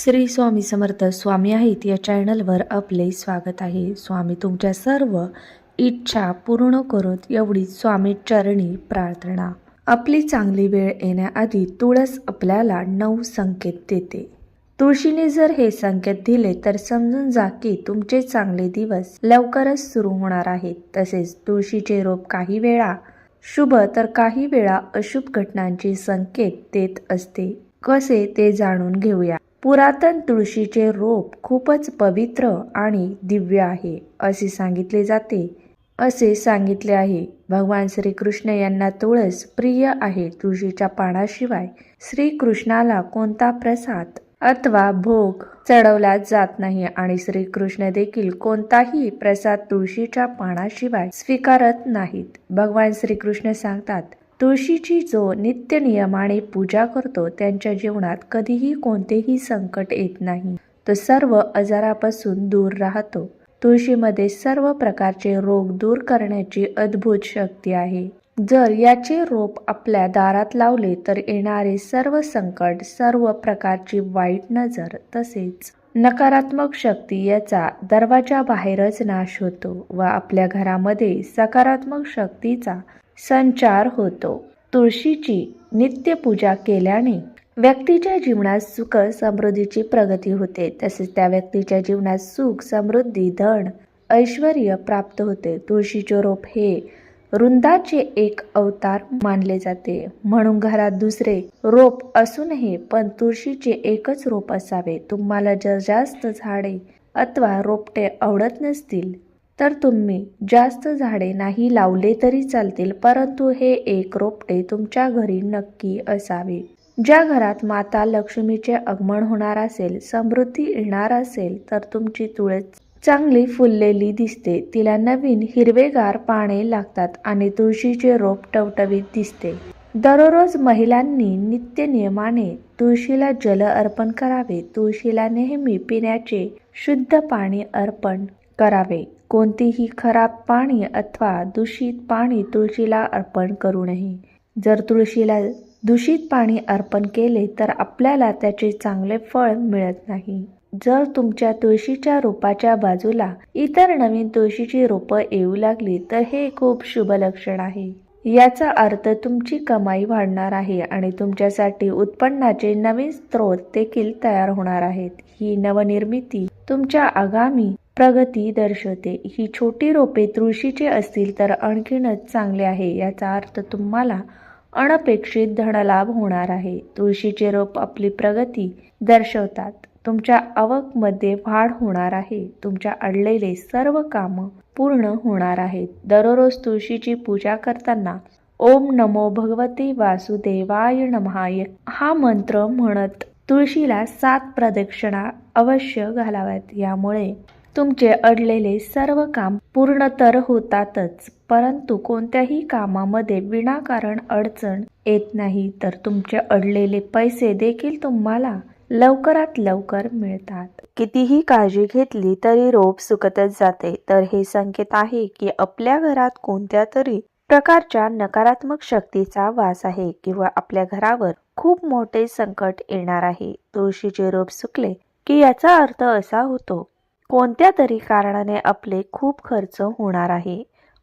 श्री स्वामी समर्थ स्वामी आहेत या चॅनलवर आपले स्वागत आहे। स्वामी तुमच्या सर्व इच्छा पूर्ण करोत एवढी स्वामी चरणी प्रार्थना। आपली चांगली वेळ येण्याआधी तुळस आपल्याला 9 संकेत देते। तुळशीने जर हे संकेत दिले तर समजून जा की तुमचे चांगले दिवस लवकरच सुरू होणार आहेत। तसेच तुळशीचे रोप काही वेळा शुभ तर काही वेळा अशुभ घटनांचे संकेत देत असते। कसे ते जाणून घेऊया। पुरातन तुळशीचे रोप खूपच पवित्र आणि दिव्य आहे असे सांगितले जाते। असे सांगितले आहे भगवान श्रीकृष्ण यांना तुळस प्रिय आहे। तुळशीच्या पानाशिवाय श्रीकृष्णाला कोणता प्रसाद अथवा भोग चढवला जात नाही आणि श्रीकृष्ण देखील कोणताही प्रसाद तुळशीच्या पानाशिवाय स्वीकारत नाहीत। भगवान श्रीकृष्ण सांगतात, तुळशीची जो नित्य नियमाने पूजा करतो त्यांच्या जीवनात कधीही कोणतेही संकट येत नाही। तो सर्व आजारापासून दूर राहतो। तुळशीमध्ये सर्व प्रकारचे रोग दूर करण्याची अद्भुत शक्ती आहे। जर याचे रोप आपल्या दारात लावले तर येणारे सर्व संकट, सर्व प्रकारची वाईट नजर तसेच नकारात्मक शक्ती याचा दरवाजा बाहेरच नाश होतो व आपल्या घरामध्ये सकारात्मक शक्तीचा संचार होतो। तुळशीची नित्य पूजा केल्याने व्यक्तीच्या जीवनात सुख समृद्धीची प्रगती होते। तसेच त्या व्यक्तीच्या जीवनात सुख समृद्धी धन ऐश्वर्य प्राप्त होते। तुळशीचे रोप हे वृंदाचे एक अवतार मानले जाते। म्हणून घरात दुसरे रोप असू नये पण तुळशीचे एकच रोप असावे। तुम्हाला जर जास्त झाडे अथवा रोपटे आवडत नसतील तर तुम्ही जास्त झाडे नाही लावले तरी चालतील, परंतु हे एक रोपटे तुमच्या घरी नक्की असावे। ज्या घरात माता लक्ष्मीचे आगमन होणार असेल, समृद्धी येणार असेल तर तुमची तुळस चांगली फुललेली दिसते। तिला नवीन हिरवेगार पाने लागतात आणि तुळशीचे रोप टवटवीत दिसते। दररोज महिलांनी नित्य नियमाने तुळशीला जल अर्पण करावे। तुळशीला नेहमी पिण्याचे शुद्ध पाणी अर्पण करावे। कोणतेही खराब पाणी अथवा दूषित पाणी तुळशीला अर्पण करू नये। जर तुळशीला दूषित पाणी अर्पण केले तर आपल्याला त्याचे चांगले फळ मिळत नाही। जर तुमच्या तुळशीच्या रोपाच्या बाजूला इतर नवीन तुळशीची रोपं येऊ लागली तर हे खूप शुभ लक्षण आहे। याचा अर्थ तुमची कमाई वाढणार आहे आणि तुमच्यासाठी उत्पन्नाचे नवीन स्रोत देखील तयार होणार आहेत। ही नवनिर्मिती तुमच्या आगामी प्रगती दर्शवते। ही छोटी रोपे तुळशीची असतील तर आणखीनच चांगले आहे। याचा अर्थ तुम्हाला अनपेक्षित धनलाभ होणार आहे। तुळशीचे रोप आपली प्रगती दर्शवतात। तुमच्या आवकमध्ये वाढ होणार आहे। तुमच्या अडलेले सर्व काम पूर्ण होणार आहेत। दररोज तुळशीची पूजा करताना ओम नमो भगवते वासुदेवाय नमः हा मंत्र म्हणत तुळशीला 7 प्रदक्षिणा अवश्य घालाव्यात। यामुळे तुमचे अडलेले सर्व काम पूर्ण तर होतातच, परंतु कोणत्याही कामामध्ये विनाकारण अडचण येत नाही। तर तुमचे अडलेले पैसे देखील तुम्हाला लवकरात लवकर मिळतात। कितीही काळजी घेतली तरी रोप सुकतच जाते, तर हे संकेत आहे की आपल्या घरात कोणत्या तरी प्रकारच्या नकारात्मक शक्तीचा वास आहे किंवा आपल्या घरावर खूप मोठे संकट येणार आहे। तुळशीचे रोप सुकले की याचा अर्थ असा होतो कोणत्या तरी कारणाने आपले खूप खर्च होणार आहे।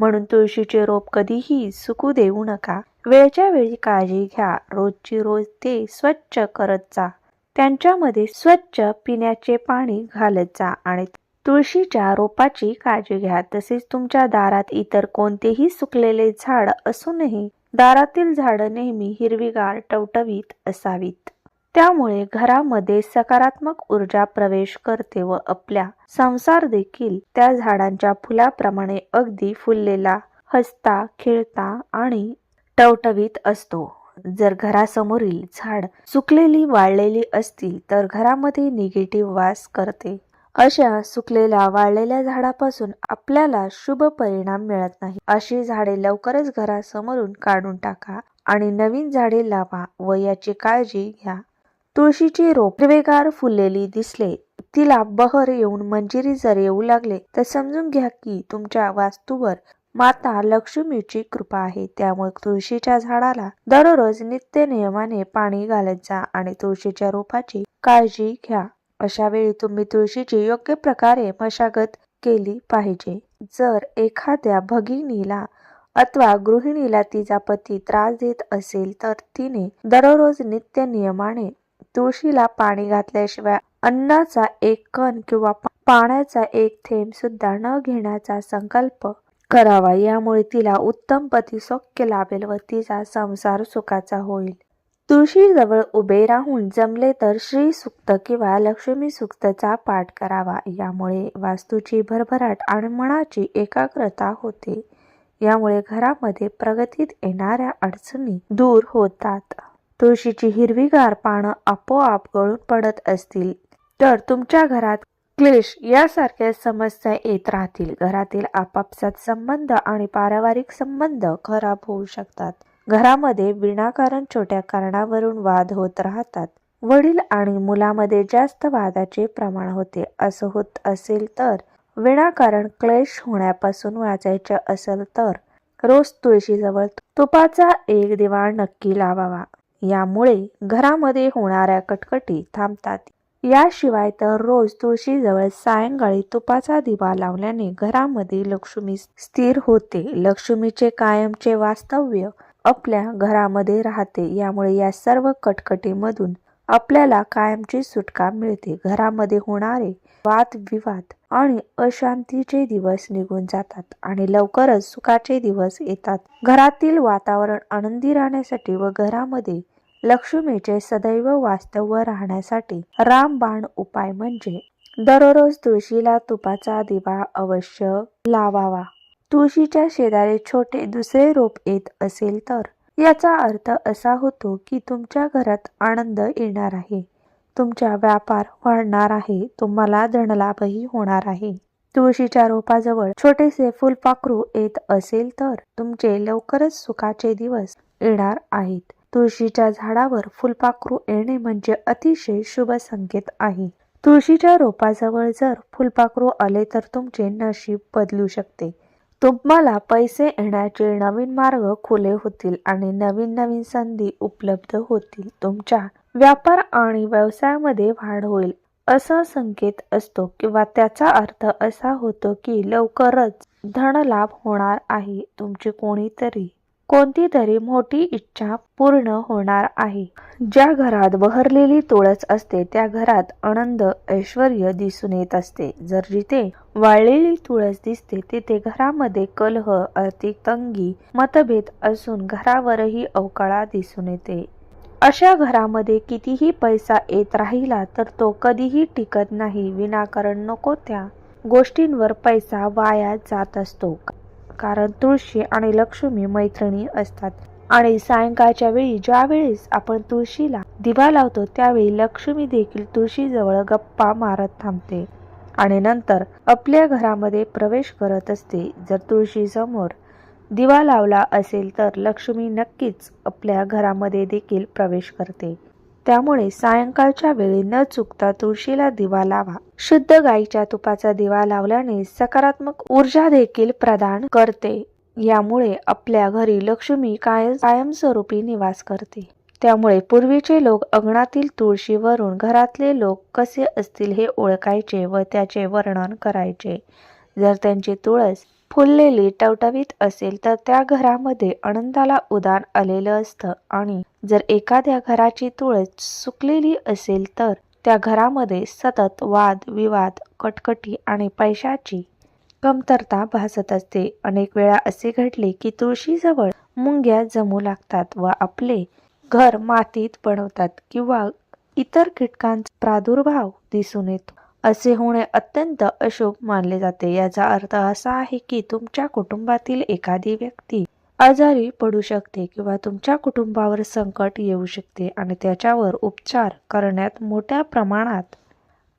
म्हणून तुळशीचे रोप कधीही सुकू देऊ नका। वेळच्या वेळी काळजी घ्या। रोजची रोज ते स्वच्छ करत जा। त्यांच्यामध्ये स्वच्छ पिण्याचे पाणी घालत जा आणि तुळशीच्या रोपाची काळजी घ्या। तसेच तुमच्या दारात इतर कोणतेही सुकलेले झाड असूनही दारातील झाड नेहमी हिरवीगार टवटवीत असावीत। त्यामुळे घरामध्ये सकारात्मक ऊर्जा प्रवेश करते व आपल्या संसार देखील त्या झाडांच्या फुलाप्रमाणे अगदी फुललेला, हसता खेळता आणि टवटवीत असतो। जर घरासमोरील झाड सुकलेली वाळलेली असतील तर घरामध्ये निगेटिव्ह वास करते। अशा सुकलेल्या वाळलेल्या झाडापासून आपल्याला शुभ परिणाम मिळत नाही। अशी झाडे लवकरच घरासमोरून काढून टाका आणि नवीन झाडे लावा व याची काळजी घ्या। तुळशीची रोप हिरवेगार फुललेली दिसले, तिला बहर येऊन मंजिरी जर येऊ लागले तर समजून घ्या की तुमच्या वास्तूवर माता लक्ष्मीची कृपा आहे। त्यामुळे तुळशीच्या झाडाला दररोज नित्य नियमाने पाणी घालत जा आणि तुळशीच्या रोपाची काळजी घ्या। अशा वेळी तुम्ही तुळशीची योग्य प्रकारे मशागत केली पाहिजे. जर एखाद्या भगिनीला अथवा गृहिणीला तिचा पती त्रास देत असेल तर तिने दररोज नित्य नियमाने तुळशीला पाणी घातल्याशिवाय अन्नाचा एक कण किंवा पाण्याचा एक थेंब सुद्धा न घेण्याचा संकल्प करावा. यामुळे तिला उत्तम पती सौख्य लाभेल व तिचा संसार सुखाचा होईल. तुळशीजवळ उभे राहून जमले तर श्री सूक्त किंवा लक्ष्मी सूक्तचा पाठ करावा. यामुळे वास्तूची भरभराट आणि मनाची एकाग्रता होते. यामुळे घरामध्ये प्रगतीत येणाऱ्या अडचणी दूर होतात. तुळशीची हिरवीगार पानं आपोआप गळून पडत असतील तर तुमच्या घरात क्लेश यासारख्या समस्या येत राहतील. घरातील आपापसात संबंध आणि पारिवारिक संबंध खराब होऊ शकतात. घरामध्ये विनाकारण छोट्या कारणावरून वाद होत राहतात. वडील आणि मुलामध्ये जास्त वादाचे प्रमाण होते. असं होत असेल तर विनाकारण क्लेश होण्यापासून वाचायचे असेल तर रोज तुळशीजवळ तुपाचा एक दिवा नक्की लावावा. यामुळे घरामध्ये होणाऱ्या कटकटी थांबतात. याशिवाय तर रोज तुळशीजवळ सायंकाळी तुपाचा दिवा लावल्याने घरामध्ये लक्ष्मी स्थिर होते. लक्ष्मीचे कायमचे वास्तव्य आपल्या घरामध्ये राहते. यामुळे या सर्व कटकटीमधून आपल्याला कायमची सुटका मिळते. घरामध्ये होणारे वादविवाद आणि अशांतीचे दिवस निघून जातात आणि लवकरच सुखाचे दिवस येतात. घरातील वातावरण आनंदी राहण्यासाठी व घरामध्ये लक्ष्मीचे सदैव वास्तव्य राहण्यासाठी रामबाण उपाय म्हणजे दररोज तुळशीला तुपाचा दिवा अवश्य लावावा. तुळशीच्या शेजारी छोटे दुसरे रोप येत असेल तर याचा अर्थ असा होतो की तुमच्या घरात आनंद येणार आहे, तुमचा व्यापार वाढणार आहे, तुम्हाला धनलाभही होणार आहे. तुळशीच्या रोपाजवळ छोटेसे फुलपाखरू येत असेल तर तुमचे लवकरच सुखाचे दिवस येणार आहेत. तुळशीच्या झाडावर फुलपाखरू येणे म्हणजे अतिशय शुभ संकेत आहे. तुळशीच्या रोपाजवळ जर फुलपाखरू आले तर तुमचे नशीब बदलू शकते. तुम्हाला पैसे येण्याचे नवीन मार्ग खुले होतील आणि नवीन नवीन संधी उपलब्ध होतील. तुमच्या व्यापार आणि व्यवसायामध्ये वाढ होईल असा संकेत असतो किंवा त्याचा अर्थ असा होतो की लवकरच धनलाभ होणार आहे. तुमची कोणतीतरी मोठी इच्छा पूर्ण होणार आहे. ज्या घरात बहरलेली तुळस असते त्या घरात आनंद ऐश्वर्य दिसून येत असते. जर जिथे वाळलेली तुळस दिसते तिथे घरामध्ये कलह, आर्थिक तंगी, मतभेद असून घरावरही अवकाळा दिसून येते. अशा घरामध्ये कितीही पैसा येत राहिला तर तो कधीही टिकत नाही. विनाकारण नको त्या गोष्टींवर पैसा वाया जात असतो. कारण तुळशी आणि लक्ष्मी मैत्रिणी असतात आणि सायंकाळच्या वेळी ज्या वेळेस आपण तुळशीला दिवा लावतो त्यावेळी लक्ष्मी देखील तुळशीजवळ गप्पा मारत थांबते आणि नंतर आपल्या घरामध्ये प्रवेश करत असते. जर तुळशी समोर दिवा लावला असेल तर लक्ष्मी नक्कीच आपल्या घरामध्ये देखील प्रवेश करते. त्यामुळे सायंकाळच्या वेळी न चुकता तुळशीला दिवा लावा. शुद्ध गाईच्या तुपाचा दिवा लावल्याने सकारात्मक ऊर्जा देखील प्रदान करते. यामुळे आपल्या घरी लक्ष्मी कायमस्वरूपी निवास करते. त्यामुळे पूर्वीचे लोक अंगणातील तुळशीवरून घरातले लोक कसे असतील हे ओळखायचे व त्याचे वर्णन करायचे. जर त्यांची तुळस फुललेली टवटवीत असेल तर त्या घरामध्ये आनंदाला उधाण आलेलं असतं आणि जर एखाद्या घराची तुळस सुकलेली असेल तर त्या घरामध्ये सतत वाद विवाद, कटकटी आणि पैशाची कमतरता भासत असते. अनेक वेळा असे घडले की तुळशीजवळ मुंग्या जमू लागतात व आपले घर मातीत बनवतात किंवा इतर कीटकांचा प्रादुर्भाव दिसून येतो. असे होणे अत्यंत अशुभ मानले जाते. याचा अर्थ असा आहे की तुमच्या कुटुंबातील एखादी व्यक्ती आजारी पडू शकते किंवा तुमच्या कुटुंबावर संकट येऊ शकते आणि त्याच्यावर उपचार करण्यात मोठ्या प्रमाणात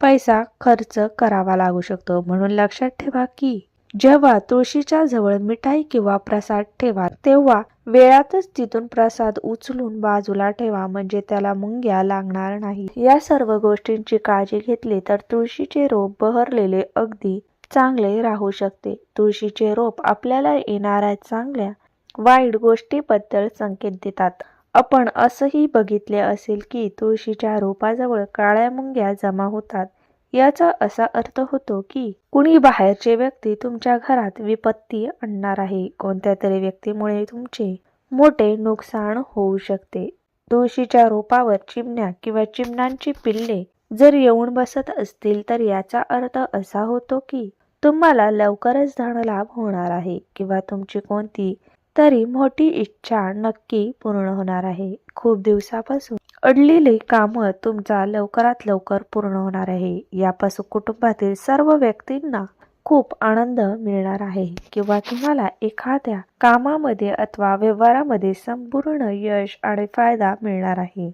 पैसा खर्च करावा लागू शकतो. म्हणून लक्षात ठेवा की जेव्हा तुळशीच्या जवळ मिठाई किंवा प्रसाद ठेवा तेव्हा वेळातच तिथून प्रसाद उचलून बाजूला ठेवा म्हणजे त्याला मुंग्या लागणार नाही. या सर्व गोष्टींची काळजी घेतली तर तुळशीचे रोप बहरलेले अगदी चांगले राहू शकते. तुळशीचे रोप आपल्याला येणाऱ्या चांगल्या वाईट गोष्टीबद्दल संकेत देतात आपण असंही बघितले असेल की तुळशीच्या रोपाजवळ काळ्या मुंग्या जमा होतात. याचा असा अर्थ होतो की कुणी बाहेरची व्यक्ती तुमच्या घरात विपत्ती आणणार आहे. कोणत्या तरी व्यक्तीमुळे तुमचे मोठे नुकसान होऊ शकते. तुळशीच्या रोपावर चिमण्या किंवा चिमण्यांची पिल्ले जर येऊन बसत असतील तर याचा अर्थ असा होतो की तुम्हाला लवकरच धनलाभ होणार आहे किंवा तुमची कोणती तरी मोठी इच्छा नक्की पूर्ण होणार आहे. खूप दिवसापासून अडलेली कामं तुमचा लवकरात लवकर पूर्ण होणार आहे. यापासून कुटुंबातील सर्व व्यक्तींना खूप आनंद मिळणार आहे किंवा तुम्हाला एखाद्या कामामध्ये अथवा व्यवहारामध्ये संपूर्ण यश आणि फायदा मिळणार आहे.